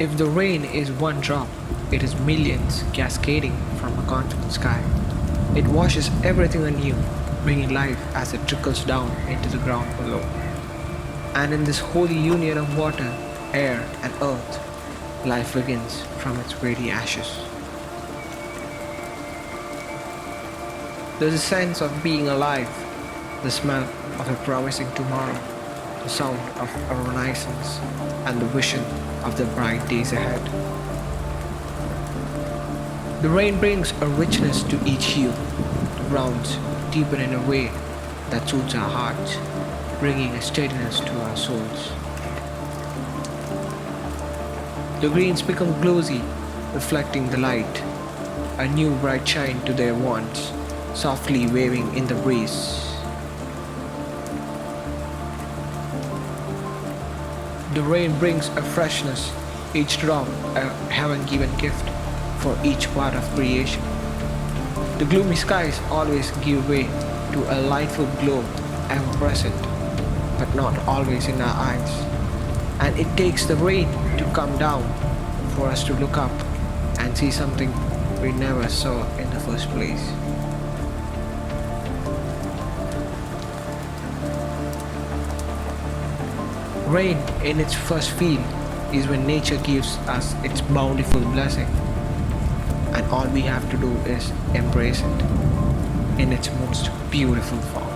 If the rain is one drop, it is millions cascading from a continent sky. It washes everything anew, bringing life as it trickles down into the ground below. And in this holy union of water, air, and earth, life begins from its very ashes. There's a sense of being alive, the smell of a promising tomorrow, the sound of a renaissance, and the vision of the bright days ahead. The rain brings a richness to each hue. The browns deepen in a way that soothes our hearts, bringing a steadiness to our souls. The greens become glossy, reflecting the light, a new bright shine to their wands, softly waving in the breeze. The rain brings a freshness, each drop a heaven-given gift for each part of creation. The gloomy skies always give way to a lightful glow, ever present, but not always in our eyes. And it takes the rain to come down for us to look up and see something we never saw in the first place. Rain in its first feel is when nature gives us its bountiful blessing, and all we have to do is embrace it in its most beautiful form.